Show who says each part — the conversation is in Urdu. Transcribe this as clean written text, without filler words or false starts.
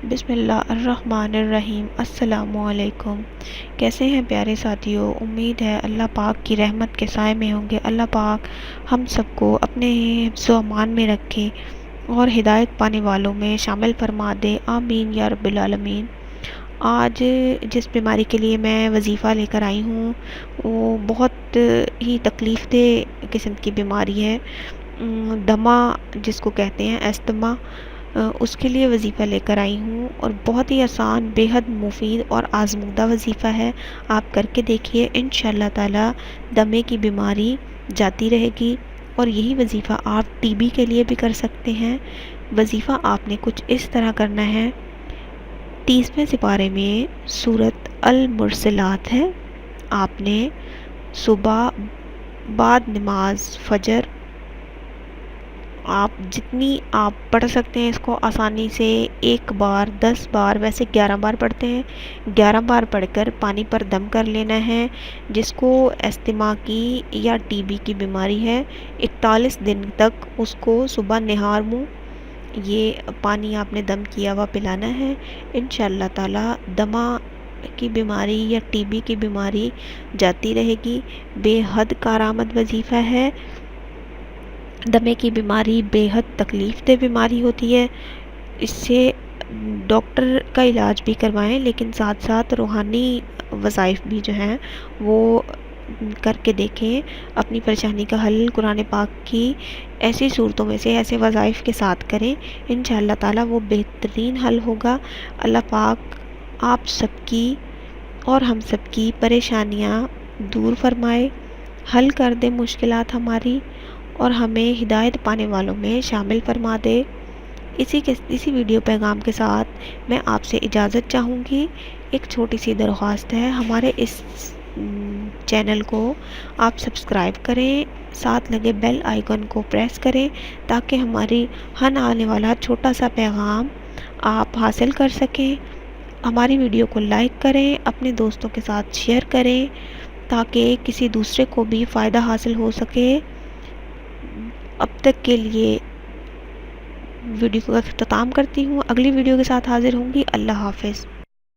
Speaker 1: بسم اللہ الرحمن الرحیم۔ السلام علیکم۔ کیسے ہیں پیارے ساتھیوں؟ امید ہے اللہ پاک کی رحمت کے سائے میں ہوں گے۔ اللہ پاک ہم سب کو اپنے حفظ و امان میں رکھے اور ہدایت پانے والوں میں شامل فرما دے، آمین یا رب العالمین۔ آج جس بیماری کے لیے میں وظیفہ لے کر آئی ہوں وہ بہت ہی تکلیف دہ قسم کی بیماری ہے، دمہ جس کو کہتے ہیں، استما۔ اس کے لیے وظیفہ لے کر آئی ہوں اور بہت ہی آسان، بے حد مفید اور آزمودہ وظیفہ ہے۔ آپ کر کے دیکھیے، انشاءاللہ تعالی دمے کی بیماری جاتی رہے گی۔ اور یہی وظیفہ آپ ٹی بی کے لیے بھی کر سکتے ہیں۔ وظیفہ آپ نے کچھ اس طرح کرنا ہے۔ 30ویں سپارے میں سورۃ المرسلات ہے۔ آپ نے صبح بعد نماز فجر آپ جتنی آپ پڑھ سکتے ہیں اس کو آسانی سے 1 بار 10 بار، ویسے 11 بار پڑھتے ہیں، 11 بار پڑھ کر پانی پر دم کر لینا ہے۔ جس کو استما کی یا ٹی بی کی بیماری ہے، 41 دن تک اس کو صبح نہار منہ یہ پانی آپ نے دم کیا ہوا پلانا ہے۔ انشاءاللہ تعالی دمہ کی بیماری یا ٹی بی کی بیماری جاتی رہے گی۔ بے حد کارآمد وظیفہ ہے۔ دمے کی بیماری بے حد تکلیف دہ بیماری ہوتی ہے۔ اس سے ڈاکٹر کا علاج بھی کروائیں، لیکن ساتھ ساتھ روحانی وظائف بھی جو ہیں وہ کر کے دیکھیں۔ اپنی پریشانی کا حل قرآن پاک کی ایسی صورتوں میں سے ایسے وظائف کے ساتھ کریں، انشاءاللہ تعالی وہ بہترین حل ہوگا۔ اللہ پاک آپ سب کی اور ہم سب کی پریشانیاں دور فرمائے، حل کر دے مشکلات ہماری، اور ہمیں ہدایت پانے والوں میں شامل فرما دے۔ اسی ویڈیو پیغام کے ساتھ میں آپ سے اجازت چاہوں گی۔ ایک چھوٹی سی درخواست ہے، ہمارے اس چینل کو آپ سبسکرائب کریں، ساتھ لگے بیل آئیکن کو پریس کریں تاکہ ہماری ہر آنے والا چھوٹا سا پیغام آپ حاصل کر سکیں۔ ہماری ویڈیو کو لائک کریں، اپنے دوستوں کے ساتھ شیئر کریں تاکہ کسی دوسرے کو بھی فائدہ حاصل ہو سکے۔ اب تک کے لیے ویڈیو کا اختتام کرتی ہوں، اگلی ویڈیو کے ساتھ حاضر ہوں گی۔ اللہ حافظ۔